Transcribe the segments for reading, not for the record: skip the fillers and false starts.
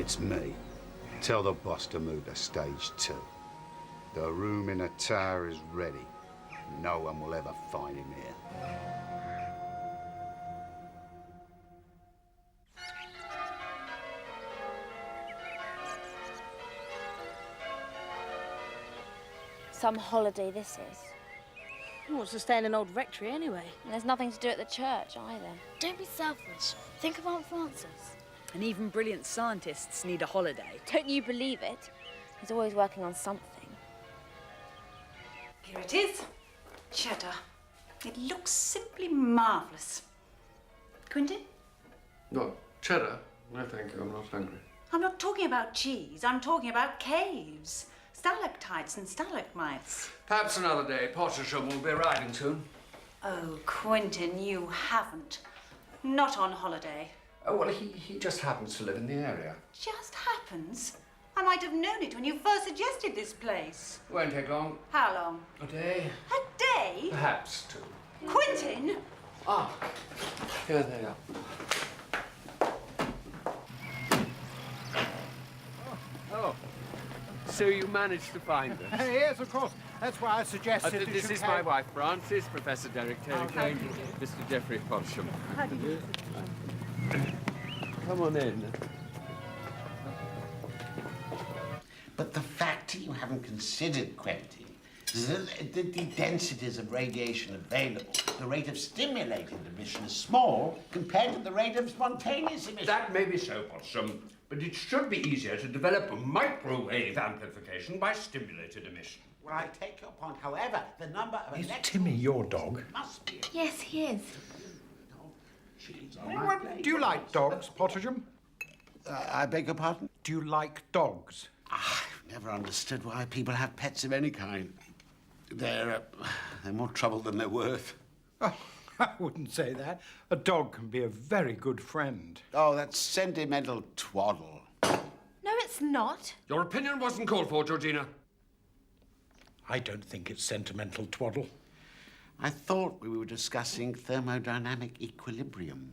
It's me. Tell the boss to move to stage 2. The room in the tower is ready. No one will ever find him here. Some holiday this is. Who wants to stay in an old rectory anyway? And there's nothing to do at the church either. Don't be selfish. Think of Aunt Frances. And even brilliant scientists need a holiday. Don't you believe it? He's always working on something. Here it is. Cheddar. It looks simply marvellous. Quentin? No, cheddar? No, thank you. I'm not hungry. I'm not talking about cheese. I'm talking about caves. Stalactites and stalagmites. Perhaps another day. Pottersham will be arriving soon. Oh, Quentin, you haven't. Not on holiday. Oh, well, he just happens to live in the area. Just happens? I might have known it when you first suggested this place. Won't take long. How long? A day. A day? Perhaps 2. Quentin! Ah, here they are. Oh, so you managed to find us? Yes, of course. That's why I suggested This is my wife, Frances, Professor Derek Terry, Mr. Geoffrey Pottersham. How do you... Come on in. But the factor you haven't considered, Quentin, is that the densities of radiation available, the rate of stimulated emission is small compared to the rate of spontaneous emission. That may be so, Pottersham, but it should be easier to develop microwave amplification by stimulated emission. Well, I take your point. However, the number of Is Timmy your dog? must be... Yes, he is. Do you like dogs, Pottersham? I beg your pardon? Do you like dogs? I've never understood why people have pets of any kind. They're more trouble than they're worth. Oh, I wouldn't say that. A dog can be a very good friend. Oh, that's sentimental twaddle. No, it's not. Your opinion wasn't called for, Georgina. I don't think it's sentimental twaddle. I thought we were discussing thermodynamic equilibrium.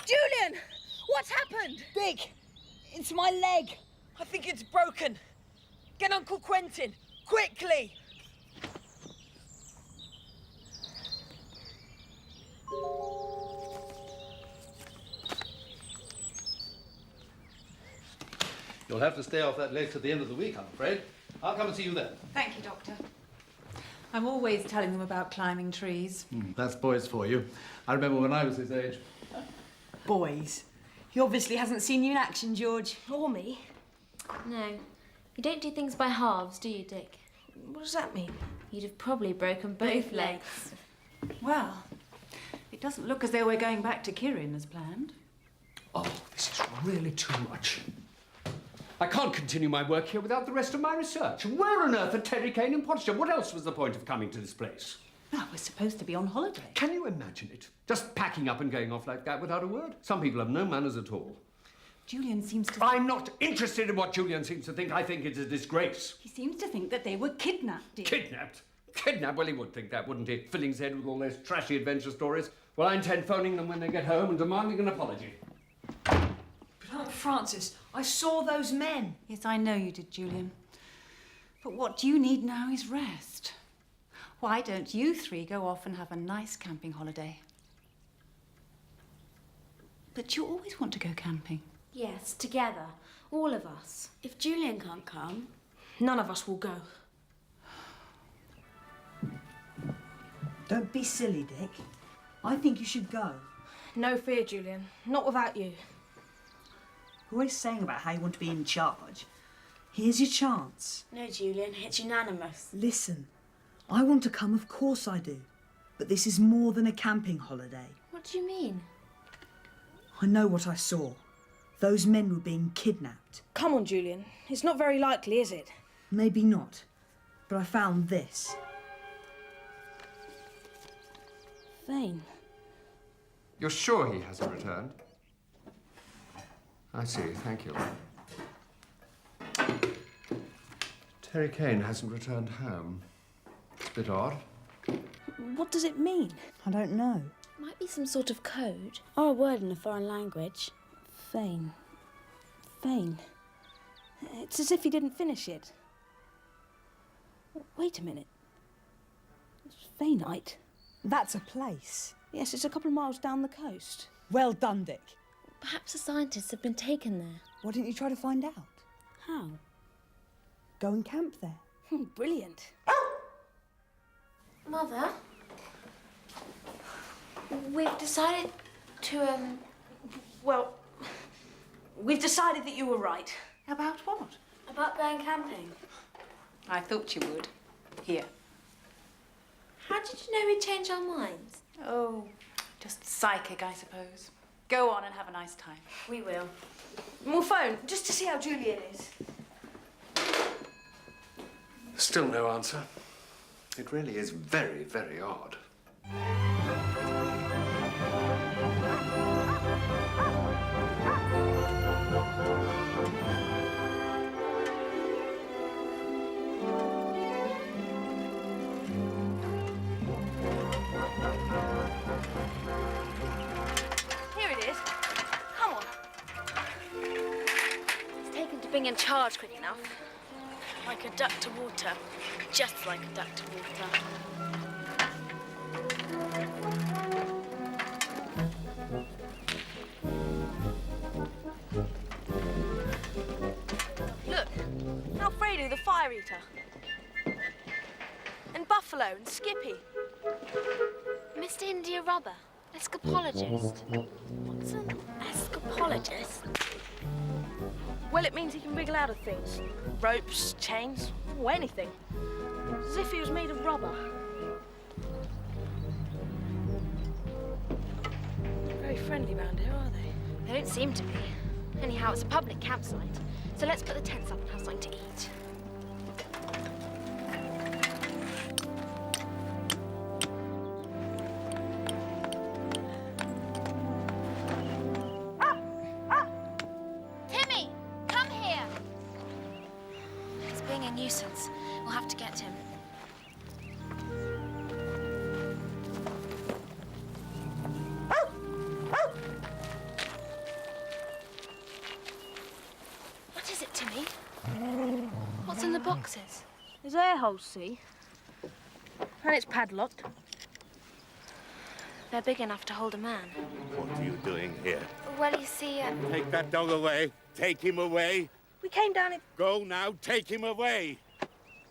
Julian! What's happened? Dick! It's my leg! I think it's broken. Get Uncle Quentin, quickly! You'll have to stay off that leg to the end of the week, I'm afraid. I'll come and see you then. Thank you, Doctor. I'm always telling them about climbing trees. That's boys for you. I remember when I was his age. Boys. He obviously hasn't seen you in action, George. Or me. No. You don't do things by halves, do you, Dick? What does that mean? You'd have probably broken both legs. Well, it doesn't look as though we're going back to Kirin as planned. Oh, this is really too much. I can't continue my work here without the rest of my research. Where on earth are Terry Kane and Pottersham? What else was the point of coming to this place? Well, we're supposed to be on holiday. Can you imagine it? Just packing up and going off like that without a word? Some people have no manners at all. Julian seems to... I'm not interested in what Julian seems to think. I think it's a disgrace. He seems to think that they were kidnapped, dear. Kidnapped? Kidnapped? Well, he would think that, wouldn't he? Filling his head with all those trashy adventure stories. Well, I intend phoning them when they get home and demanding an apology. But Aunt Frances, I saw those men. Yes, I know you did, Julian. But what you need now is rest. Why don't you three go off and have a nice camping holiday? But you always want to go camping. Yes, together. All of us. If Julian can't come... None of us will go. Don't be silly, Dick. I think you should go. No fear, Julian. Not without you. You're always saying about how you want to be in charge. Here's your chance. No, Julian, it's unanimous. Listen, I want to come, of course I do. But this is more than a camping holiday. What do you mean? I know what I saw. Those men were being kidnapped. Come on, Julian. It's not very likely, is it? Maybe not, but I found this. Vane. You're sure he hasn't returned? I see, thank you. Terry Kane hasn't returned home. It's a bit odd. What does it mean? I don't know. Might be some sort of code. Or a word in a foreign language. Vane. Vane. It's as if he didn't finish it. Wait a minute. It's Vaneite. That's a place. Yes, it's a couple of miles down the coast. Well done, Dick. Perhaps the scientists have been taken there. Why didn't you try to find out? How? Go and camp there. Brilliant. Mother, we've decided to, Well, we've decided that you were right. About what? about going camping. I thought you would. Here. How did you know we'd change our minds? Oh, just psychic, I suppose. Go on and have a nice time. We will. We'll phone, just to see how Julian is. Still no answer. It really is very, very odd. Here it is. Come on. It's taken to being in charge quick enough. Like a duck to water. Just like a duck to water. Look, Alfredo the fire eater. And Buffalo and Skippy. Mr. India Rubber, escapologist. What's an escapologist? Well, it means he can wriggle out of things. Ropes, chains, or anything. As if he was made of rubber. Very friendly round here, are they? They don't seem to be. Anyhow, it's a public campsite, so let's put the tents up and have something to eat. Timmy, come here. He's being a nuisance. We'll have to get him. What is it, Timmy? What's in the boxes? There's air holes, see? And it's padlocked. They're big enough to hold a man. What are you doing here? Well, you see, Take that dog away. Take him away. We came down in... Go now. Take him away.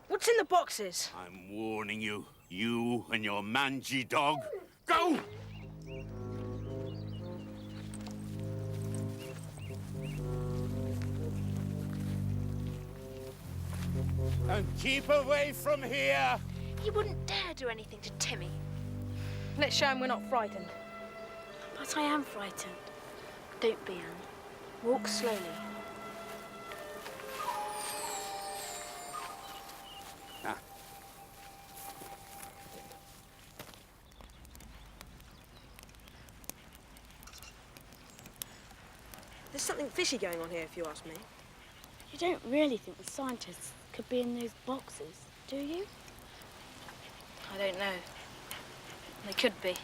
What's in the boxes? I'm warning you. You and your mangy dog. Go! And keep away from here. he wouldn't dare do anything to Timmy. Let's show him we're not frightened. But I am frightened. Don't be, Anne. Walk slowly. There's something fishy going on here, if you ask me. You don't really think the scientists could be in those boxes, do you? I don't know. They could be.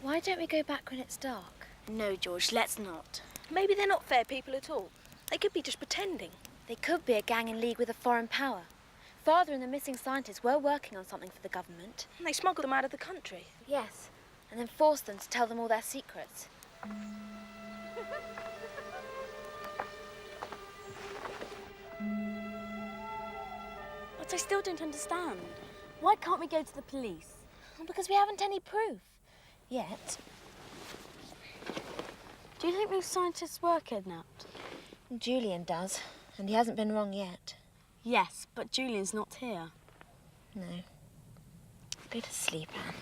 Why don't we go back when it's dark? No, George, let's not. Maybe they're not fair people at all. They could be just pretending. They could be a gang in league with a foreign power. Father and the missing scientists were working on something for the government. And they smuggled them out of the country. Yes, and then forced them to tell them all their secrets. But I still don't understand. Why can't we go to the police? Because we haven't any proof. Yet. Do you think these scientists were kidnapped? Julian does, and he hasn't been wrong yet. Yes, but Julian's not here. No. Go to sleep, Anne.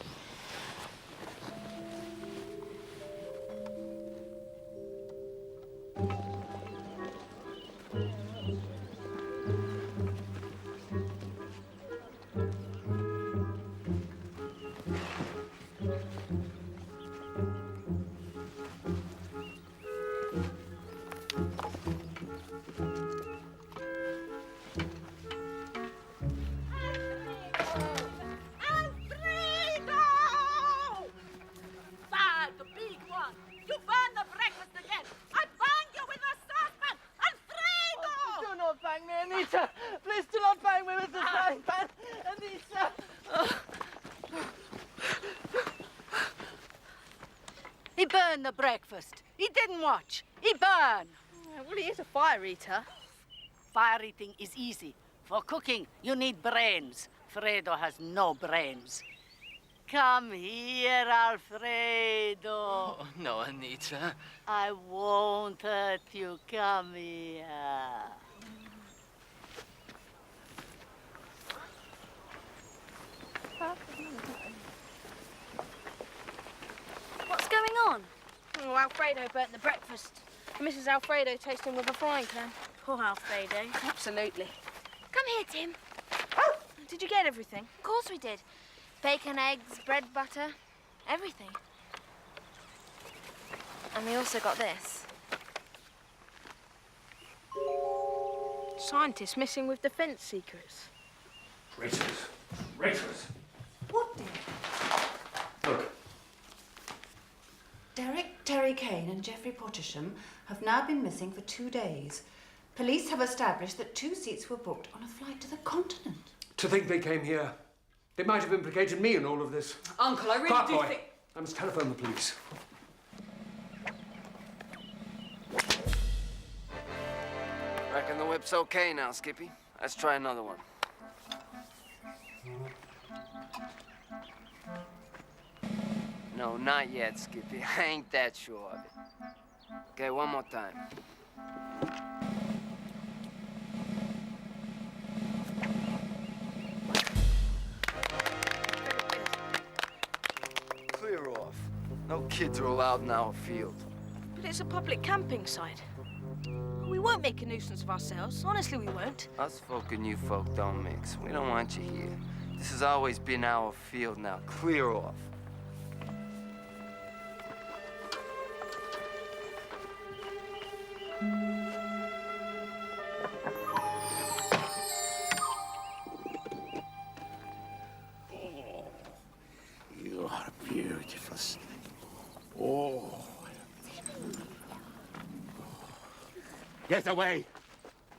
Anita, please do not bang me with the frying pan. Anita. He burned the breakfast. He didn't watch. He burned. Well, he is a fire eater. Fire eating is easy. For cooking, you need brains. Fredo has no brains. Come here, Alfredo. Oh, no, Anita. I won't hurt you. Come here. What's going on? Oh, Alfredo burnt the breakfast. Mrs. Alfredo tasting with a frying pan. Poor Alfredo. Absolutely. Come here, Tim. Did you get everything? Of course we did. Bacon, eggs, bread, butter, everything. And we also got this. Scientists missing with defense secrets. Traitors. Traitors. What, dear? Look. Derek, Terry Kane and Geoffrey Pottersham have now been missing for 2 days. Police have established that 2 seats were booked on a flight to the continent. To think they came here. They might have implicated me in all of this. Uncle, I really Quiet, do boy. think... I must telephone the police. Reckon the whip's okay now, Skippy. Let's try another one. No, not yet, Skippy. I ain't that sure of it. Okay, one more time. Clear off. No kids are allowed in our field. But it's a public camping site. We won't make a nuisance of ourselves. Honestly, we won't. Us folk and you folk don't mix. We don't want you here. This has always been our field now. Clear off. You are beautiful snake. Oh. Get away!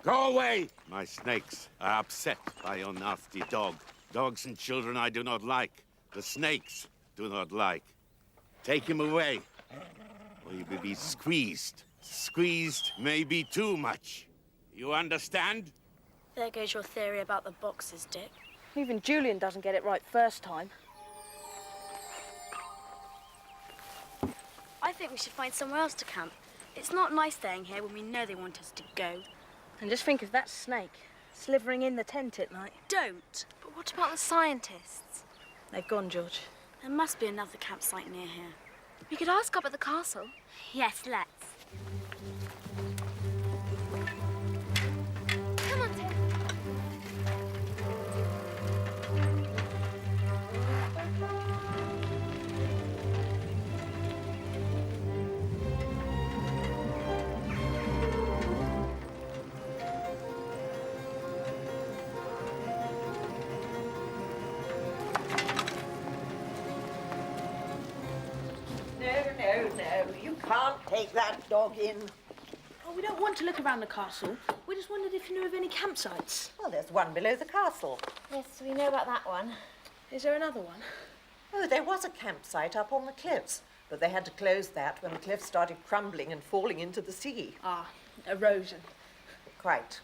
Go away! My snakes are upset by your nasty dog. Dogs and children I do not like. The snakes do not like. Take him away, or he will be squeezed. Squeezed may be too much. You understand? There goes your theory about the boxes, Dick. Even Julian doesn't get it right first time. I think we should find somewhere else to camp. It's not nice staying here when we know they want us to go. And just think of that snake slithering in the tent at night. Don't. But what about the scientists? They've gone, George. There must be another campsite near here. We could ask up at the castle. Yes, let's. Come on, Tim. No, you can't take that dog in. Oh, we don't want to look around the castle. We just wondered if you knew of any campsites. Well, there's one below the castle. Yes, we know about that one. Is there another one? Oh, there was a campsite up on the cliffs, but they had to close that when the cliffs started crumbling and falling into the sea. Ah, erosion. Quite.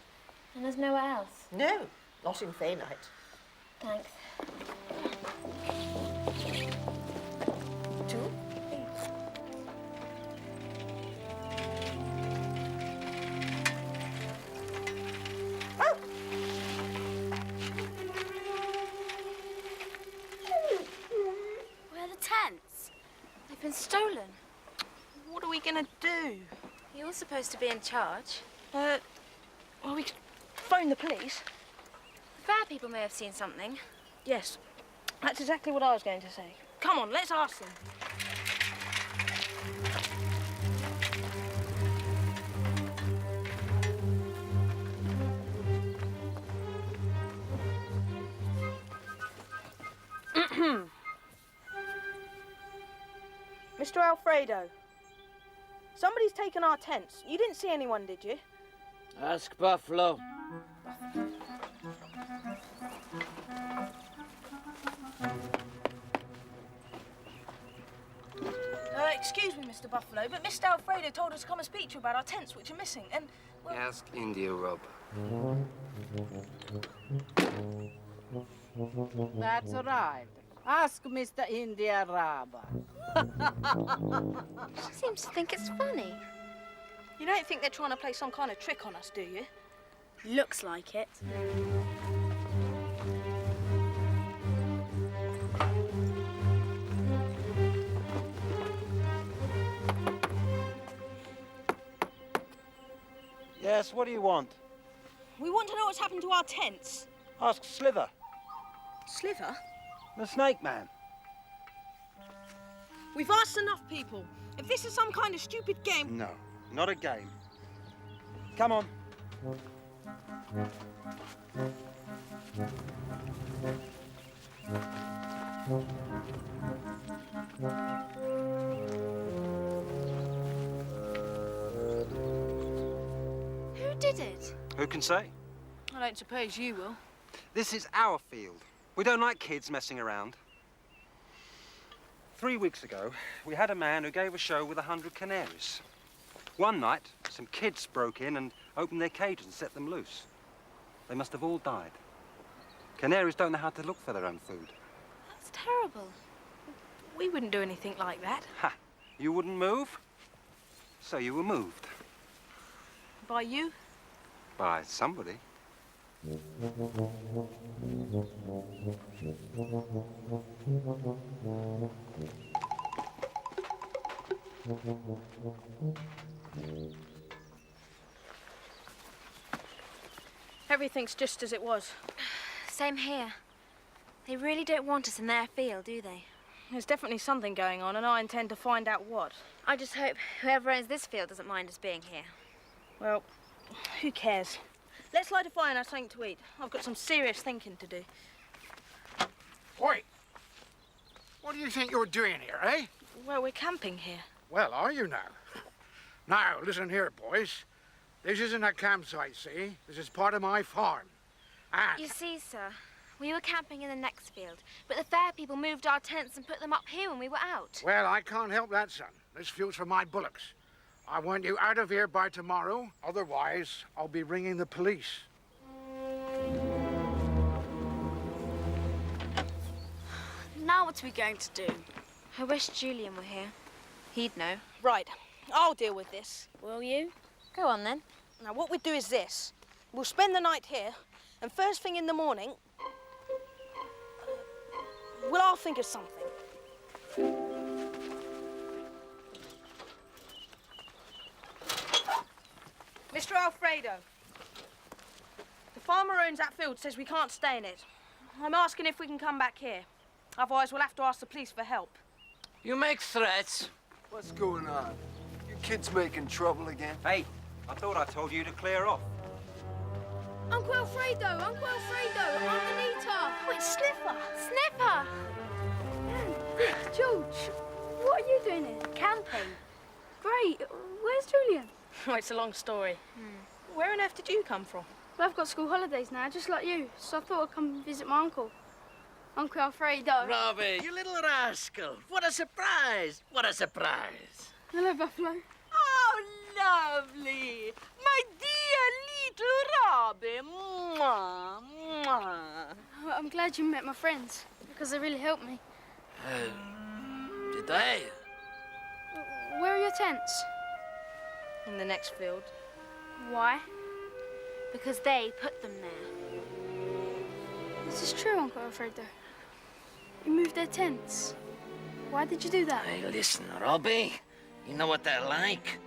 And there's nowhere else? No, not in Faynite. Thanks. Where are the tents? They've been stolen. What are we gonna do? You're supposed to be in charge. Well, we could phone the police. The fair people may have seen something. Yes, that's exactly what I was going to say. Come on, let's ask them. Mr. Alfredo, somebody's taken our tents. You didn't see anyone, did you? Ask Buffalo. Excuse me, Mr. Buffalo, but Mr. Alfredo told us to come and speak to you about our tents, which are missing, and, well... Ask India Rub. That's right. Ask Mr. India Rubber. She seems to think it's funny. You don't think they're trying to play some kind of trick on us, do you? Looks like it. Yes, what do you want? We want to know what's happened to our tents. Ask Sliver, Sliver? the snake man. We've asked enough people. If this is some kind of stupid game... No, not a game. Come on. Who did it? Who can say? I don't suppose you will. This is our field. We don't like kids messing around. 3 weeks ago, we had a man who gave a show with 100 canaries. One night, some kids broke in and opened their cages and set them loose. They must have all died. Canaries don't know how to look for their own food. That's terrible. We wouldn't do anything like that. Ha! You wouldn't move? So you were moved. By you? By somebody. Everything's just as it was. Same here. They really don't want us in their field, do they? There's definitely something going on, and I intend to find out what. I just hope whoever owns this field doesn't mind us being here. Well, who cares? Let's light a fire and have something to eat. I've got some serious thinking to do. Oi! What do you think you're doing here, eh? Well, we're camping here. Well, are you now? Now, listen here, boys. This isn't a campsite, see? This is part of my farm. And... You see, sir, we were camping in the next field, but the fair people moved our tents and put them up here when we were out. Well, I can't help that, son. This field's for my bullocks. I want you out of here by tomorrow. Otherwise, I'll be ringing the police. Now what are we going to do? I wish Julian were here. He'd know. Right, I'll deal with this. Will you? Go on, then. Now, what we do is this. We'll spend the night here, and first thing in the morning, well, I'll think of something. Mr. Alfredo, the farmer who owns that field says we can't stay in it. I'm asking if we can come back here. Otherwise, we'll have to ask the police for help. You make threats. What's going on? You kids making trouble again? Hey, I thought I told you to clear off. Uncle Alfredo! Uncle Alfredo! Anita! Oh, it's Sniffer! Sniffer! George, what are you doing here? Camping. Great. Where's Julian? Oh, it's a long story. Where on earth did you come from? Well, I've got school holidays now, just like you, so I thought I'd come visit my uncle. Uncle Alfredo. Robbie, you little rascal. What a surprise. What a surprise. Hello, Buffalo. Oh, lovely. My dear little Robbie. Mwah, mwah. I'm glad you met my friends, because they really helped me. Did they? Where are your tents? In the next field. Why? Because they put them there. This is true, Uncle Alfredo. You moved their tents. Why did you do that? Hey, listen, Robbie. You know what they're like.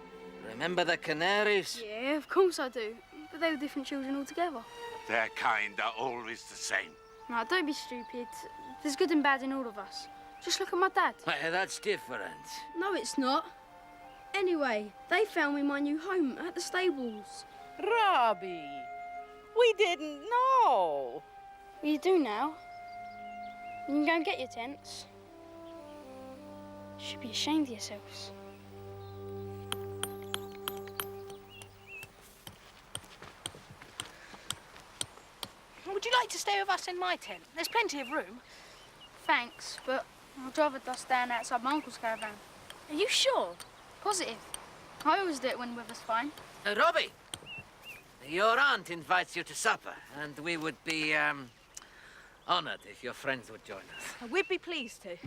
Remember the canaries? Yeah, of course I do. But they were different children altogether. Their kind are always the same. No, don't be stupid. There's good and bad in all of us. Just look at my dad. Hey, that's different. No, it's not. Anyway, they found me my new home at the stables. Robbie, we didn't know. Well, you do now. You can go and get your tents. You should be ashamed of yourselves. Would you like to stay with us in my tent? There's plenty of room. Thanks, but I'd rather just stand outside my uncle's caravan. Are you sure? Positive. I always do it when the weather's fine. Robbie, your aunt invites you to supper, and we would be, honored if your friends would join us. We'd be pleased to.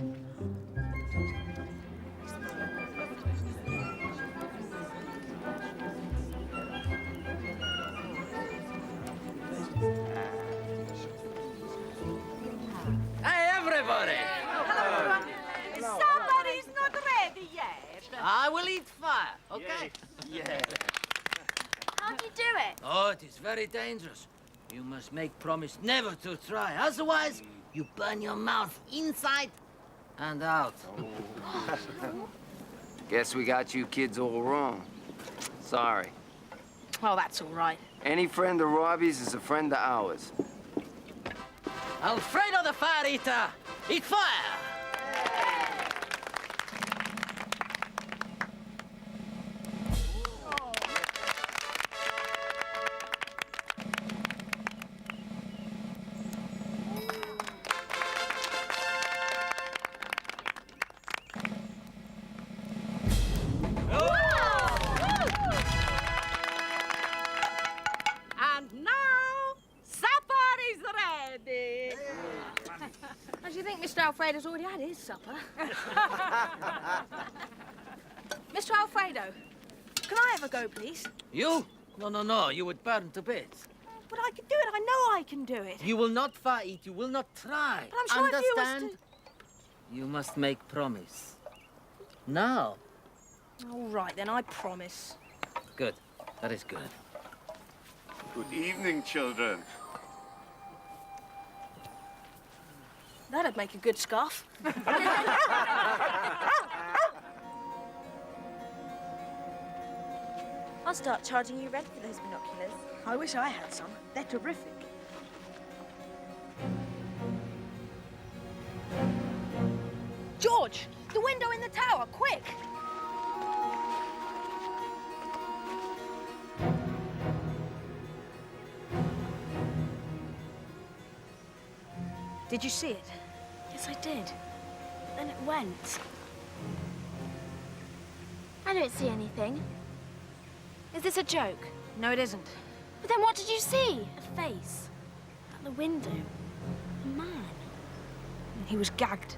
Hey, everybody! Somebody's not ready yet. I will eat fire, okay? Yeah. How do you do it? Oh, it is very dangerous. You must make promise never to try. Otherwise, you burn your mouth inside and out. Guess we got you kids all wrong. Sorry. Oh, that's all right. Any friend of Robbie's is a friend of ours. Alfredo the Fire Eater, eat fire! And now, supper is ready. How do you think Mr. Alfredo's already had his supper? Mr. Alfredo, can I have a go, please? You? No, you would burn to bits. But I can do it. I know I can do it. You will not fire eat, you will not try. But I'm sure if you was Understand? You must make promise. Now. All right, then, I promise. Good. That is good. Good evening, children. That'd make a good scarf. I'll start charging you rent for those binoculars. I wish I had some. They're terrific. George, the window in the tower, quick! Did you see it? Yes, I did. But then it went. I don't see anything. Is this a joke? No, it isn't. But then what did you see? A face. At the window. A man. He was gagged.